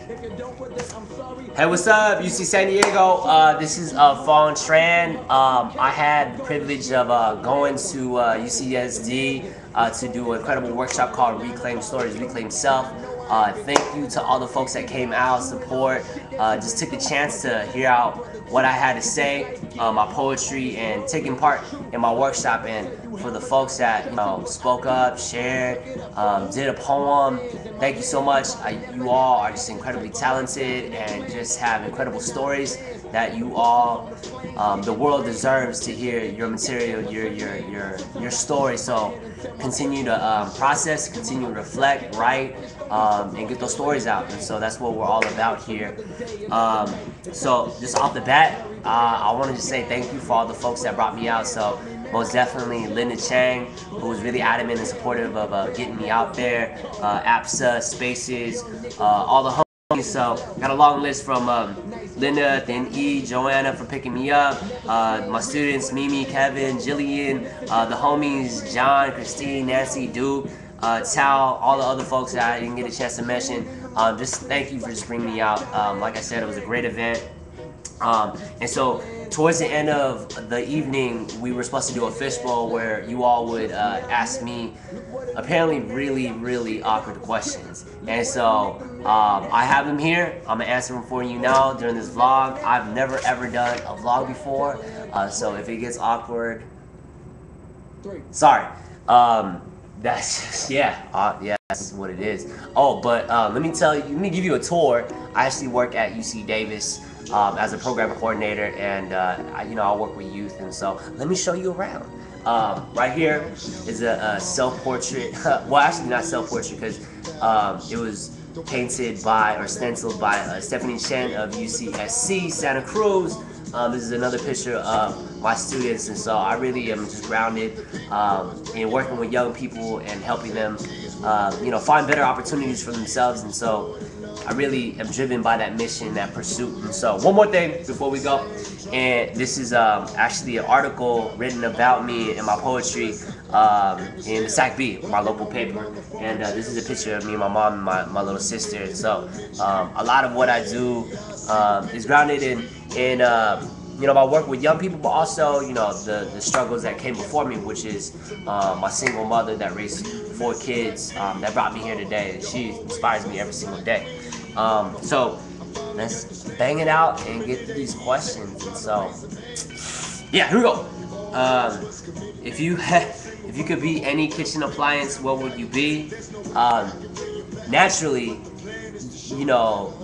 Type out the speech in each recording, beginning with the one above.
Hey, what's up, UC San Diego? This is Fong Tran. I had the privilege of going to UCSD to do an incredible workshop called Reclaim Stories, Reclaim Self. Thank you to all the folks that came out, support, just took the chance to hear out what I had to say, my poetry, and taking part in my workshop. And for the folks that spoke up, shared, did a poem, thank you so much. You all are just incredibly talented and just have incredible stories that you all, the world deserves to hear your material, your story. So continue to process, continue to reflect, write, and get those stories out. And so that's what we're all about here. So just off the bat, I wanted to say thank you for all the folks that brought me out. So most definitely Linda Chang, who was really adamant and supportive of getting me out there, APSA, Spaces, all the homies. So got a long list from Linda, then Joanna for picking me up, my students, Mimi, Kevin, Jillian, the homies, John, Christine, Nancy, Duke, Tal, all the other folks that I didn't get a chance to mention. Just thank you for just bringing me out. Like I said, it was a great event. And so towards the end of the evening, we were supposed to do a fishbowl where you all would ask me apparently really awkward questions. And so I have them here. I'm gonna answer them for you now during this vlog. I've never ever done a vlog before, so if it gets awkward, sorry. That's just, yeah, that's what it is. Oh, but let me give you a tour. I actually work at UC Davis as a program coordinator, and I work with youth, and so let me show you around. Right here is a self-portrait. Well, actually not self-portrait, because it was painted by or stenciled by Stephanie Chen of UCSD Santa Cruz. This is another picture of my students, and so I really am just grounded in working with young people and helping them, find better opportunities for themselves. And so I really am driven by that mission, that pursuit. And so one more thing before we go, and this is actually an article written about me and my poetry in the Sac B, my local paper. And this is a picture of me and my mom and my little sister. And so a lot of what I do is grounded in my work with young people, but also, the struggles that came before me, which is my single mother that raised 4 kids, that brought me here today, and she inspires me every single day. So let's bang it out and get through these questions. And so, yeah, here we go. If you could be any kitchen appliance, what would you be? Naturally,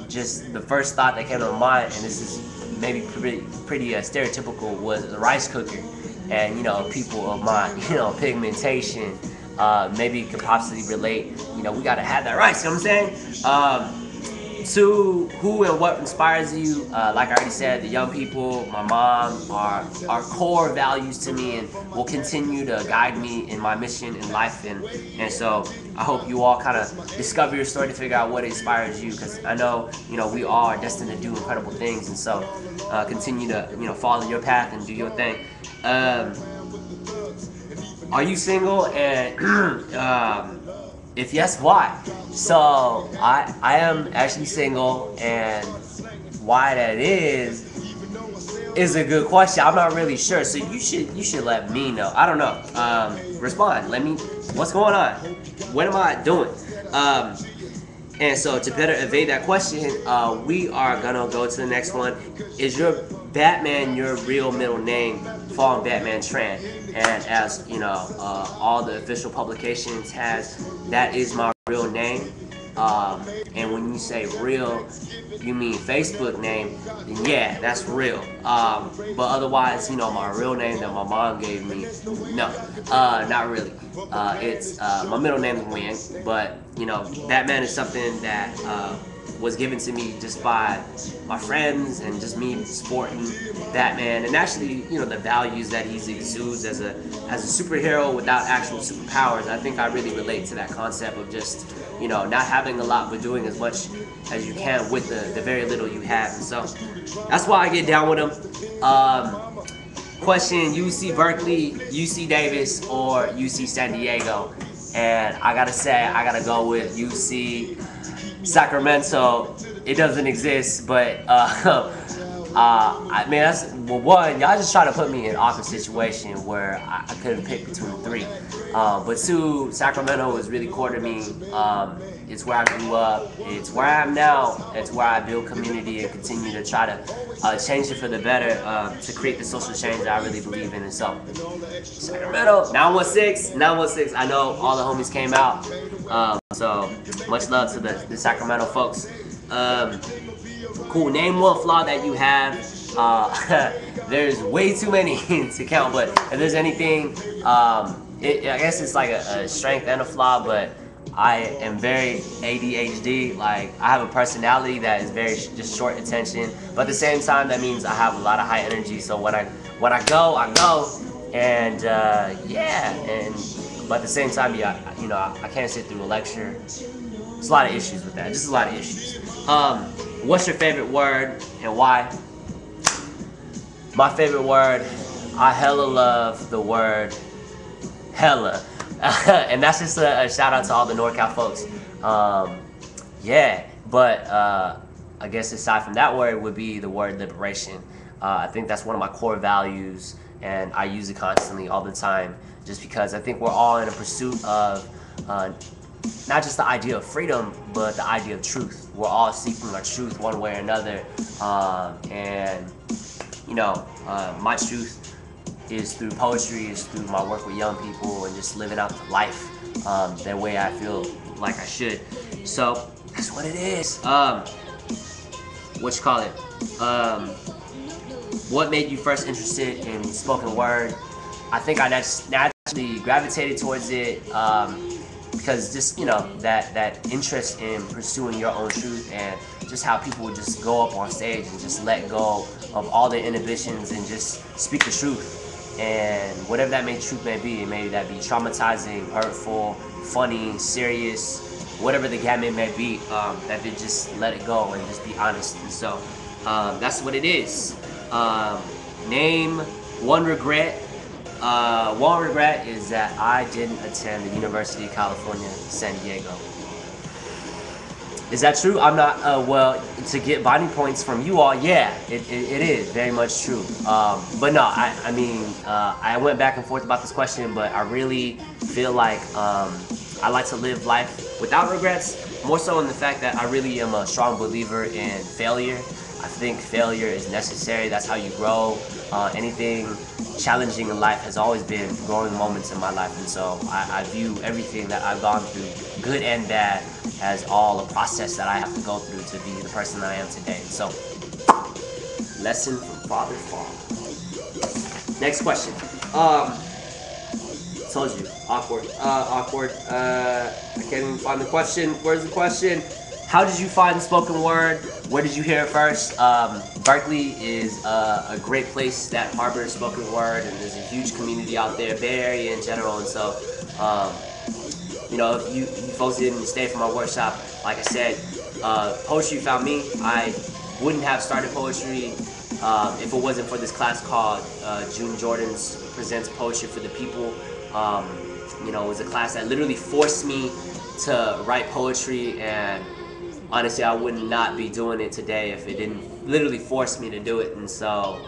just the first thought that came to mind, and this is maybe pretty stereotypical, was the rice cooker. And people of my pigmentation maybe could possibly relate. We gotta have that rice. You know what I'm saying? To who and what inspires you, like I already said, the young people, my mom, are core values to me and will continue to guide me in my mission in life. And so I hope you all kind of discover your story to figure out what inspires you, because I know, we all are destined to do incredible things. And so continue to, follow your path and do your thing. Are you single? And if yes, why? So I am actually single, and why that is a good question. I'm not really sure, so you should let me know. I don't know. Respond. Let me. What's going on? What am I doing? And so to better evade that question, we are gonna go to the next one. Is your Batman your real middle name? Fongbatman Tran. And as all the official publications has, that is my real name. And when you say real, you mean Facebook name, then yeah, that's real. But otherwise, my real name that my mom gave me, no, not really. It's my middle name is Wing, but Batman is something that was given to me just by my friends and just me sporting Batman, and actually, the values that he exudes as a superhero without actual superpowers. I think I really relate to that concept of just, not having a lot but doing as much as you can with the very little you have. And so that's why I get down with him. Question: UC Berkeley, UC Davis, or UC San Diego? And I gotta say, I gotta go with UC Sacramento. it doesn't exist. But I mean, that's well, one, y'all just try to put me in an awkward situation where I couldn't pick between the three. But two, Sacramento is really core to me. It's where I grew up. It's where I am now. It's where I build community and continue to try to change it for the better to create the social change that I really believe in. And so, Sacramento, 916. I know all the homies came out. So, much love to the Sacramento folks. Cool. Name one flaw that you have. There's way too many to count, but if there's anything, I guess it's like a strength and a flaw, but I am very ADHD. Like, I have a personality that is very just short attention, but at the same time, that means I have a lot of high energy. So when I go, and but at the same time, I can't sit through a lecture. There's a lot of issues with that. Just a lot of issues. What's your favorite word and why? My favorite word, I hella love the word hella. And that's just a shout out to all the NorCal folks. But I guess aside from that word would be the word liberation. I think that's one of my core values, and I use it constantly all the time just because I think we're all in a pursuit of not just the idea of freedom, but the idea of truth. We're all seeking our truth one way or another. My truth is through poetry, is through my work with young people and just living out life that way I feel like I should. So that's what it is. What made you first interested in spoken word? I think I naturally gravitated towards it because just that interest in pursuing your own truth and just how people would just go up on stage and just let go of all their inhibitions and just speak the truth. And whatever that truth may be, maybe that be traumatizing, hurtful, funny, serious, whatever the gamut may be, that they just let it go and just be honest. And so that's what it is. Name one regret. One regret is that I didn't attend the University of California, San Diego. Is that true? I'm not, to get body points from you all, yeah, it is very much true. But no, I went back and forth about this question, but I really feel like I like to live life without regrets, more so in the fact that I really am a strong believer in failure. I think failure is necessary. That's how you grow. Anything challenging in life has always been growing moments in my life, and so I view everything that I've gone through, good and bad, as all a process that I have to go through to be the person that I am today. So, lesson from Father Fall. Next question. Told you, awkward. I can't even find the question. Where's the question? How did you find spoken word? Where did you hear it first? Berkeley is a great place that harbors spoken word, and there's a huge community out there, Bay Area in general. And so, if you folks didn't stay for my workshop, like I said, poetry found me. I wouldn't have started poetry if it wasn't for this class called June Jordan's Presents Poetry for the People. It was a class that literally forced me to write poetry, and honestly, I would not be doing it today if it didn't literally force me to do it. And so,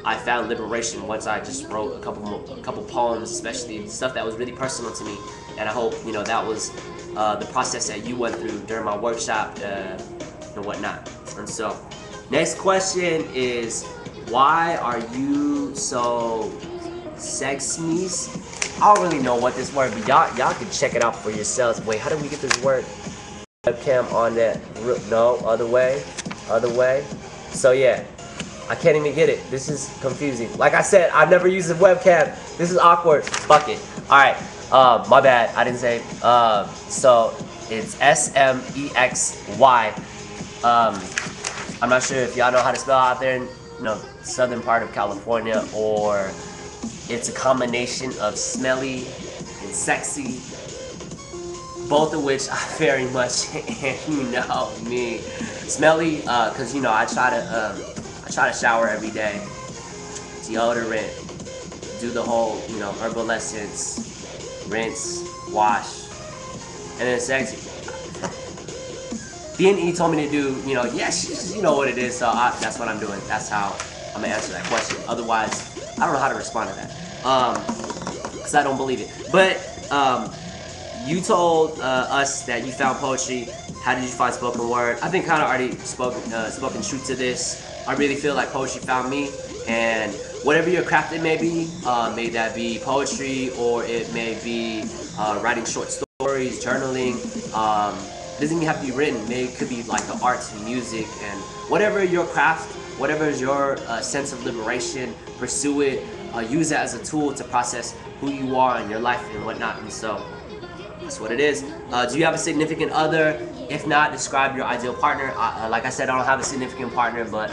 I found liberation once I just wrote a couple poems, especially stuff that was really personal to me. And I hope that was the process that you went through during my workshop and whatnot. And so, next question is, why are you so sexmies? I don't really know what this word, but y'all can check it out for yourselves. Wait, how did we get this word? Webcam on that, no, other way. So yeah, I can't even get it. This is confusing. Like I said, I've never used a webcam. This is awkward. Fuck it. Alright, my bad, I didn't say it. So it's SMEXY. I'm not sure if y'all know how to spell out there in southern part of California, or it's a combination of smelly and sexy, both of which I very much me. Smelly, because I try to shower every day, deodorant, do the whole herbal essence, rinse, wash, and then sexy. B&E told me to do, yes, you know what it is, so that's what I'm doing. That's how I'm gonna answer that question. Otherwise, I don't know how to respond to that, because I don't believe it. But you told us that you found poetry. How did you find spoken word? I've been kind of already spoken truth to this. I really feel like poetry found me, and whatever your craft it may be, may that be poetry or it may be writing short stories, journaling. Doesn't even have to be written. Maybe it could be like the arts and music and whatever your craft, whatever is your sense of liberation. Pursue it. Use it as a tool to process who you are in your life and whatnot. And so that's what it is. Do you have a significant other? If not, describe your ideal partner. Like I said, I don't have a significant partner, but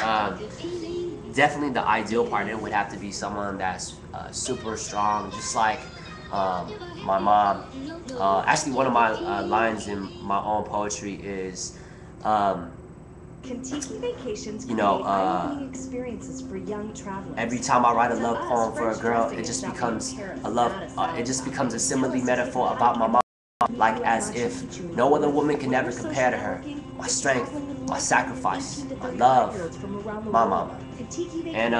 definitely the ideal partner would have to be someone that's super strong, just like my mom. Actually, one of my lines in my own poetry is, Kentucky vacations experiences for young travelers. Every time I write a love poem for a girl, it just becomes a love. It just becomes a simile metaphor about my mom, like as if no other woman can ever compare to her. My strength, my sacrifice, my love, my mama. And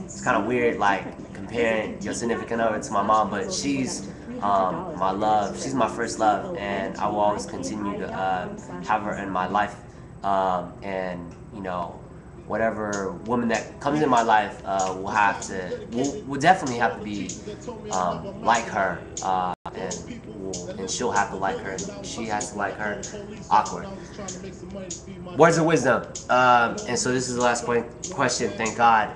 it's kind of weird, like comparing your significant other to my mom, but she's my love. She's my first love, and I will always continue to have her in my life. And whatever woman that comes in my life will definitely have to be like her, and she'll have to like her, and she has to like her. Awkward. Words of wisdom. And so this is the last question, thank God.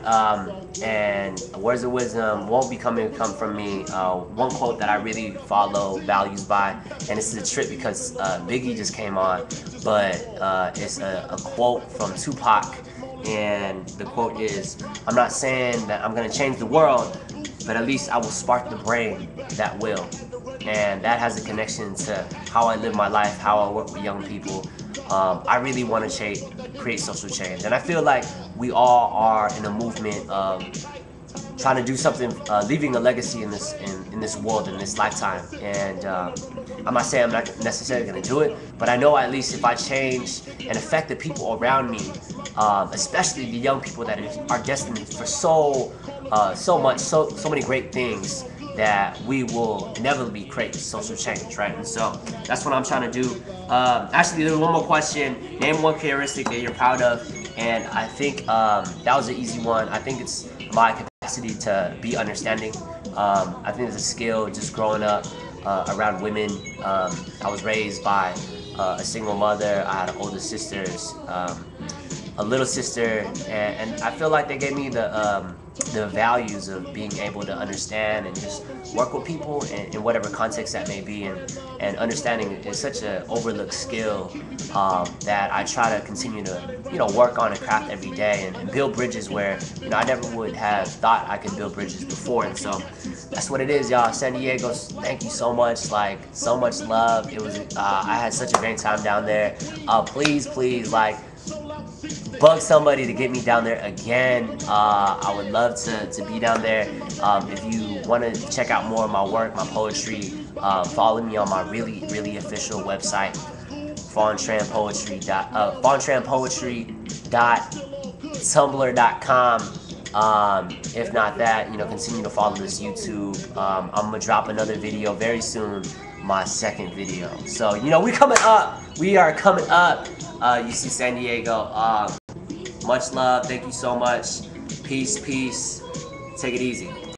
And words of wisdom won't be come from me. One quote that I really follow values by, and this is a trip because Biggie just came on, but it's a quote from Tupac. And the quote is, I'm not saying that I'm going to change the world, but at least I will spark the brain that will. And that has a connection to how I live my life, how I work with young people. I really want to create social change. And I feel like we all are in a movement of trying to do something, leaving a legacy in this world, in this lifetime. And I'm not saying I'm not necessarily going to do it, but I know at least if I change and affect the people around me, especially the young people that are destined for so many great things, that we will inevitably create social change, right? And so that's what I'm trying to do. Actually, there's one more question. Name one characteristic that you're proud of. And I think that was an easy one. I think it's my capacity to be understanding. I think it's a skill just growing up around women. I was raised by a single mother. I had older sisters, a little sister, and I feel like they gave me the values of being able to understand and just work with people in whatever context that may be, and understanding is such an overlooked skill that I try to continue to work on and craft every day and build bridges where I never would have thought I could build bridges before. And so that's what it is, y'all. San Diego, thank you so much, like so much love. It was I had such a great time down there. Please bug somebody to get me down there again. I would love to be down there. If you want to check out more of my work, my poetry, follow me on my really official website, fongbatman.tumblr.com. If not that, continue to follow this YouTube. I'm gonna drop another video very soon, my second video. So we coming up. We are coming up. UC San Diego. Much love. Thank you so much. Peace. Take it easy.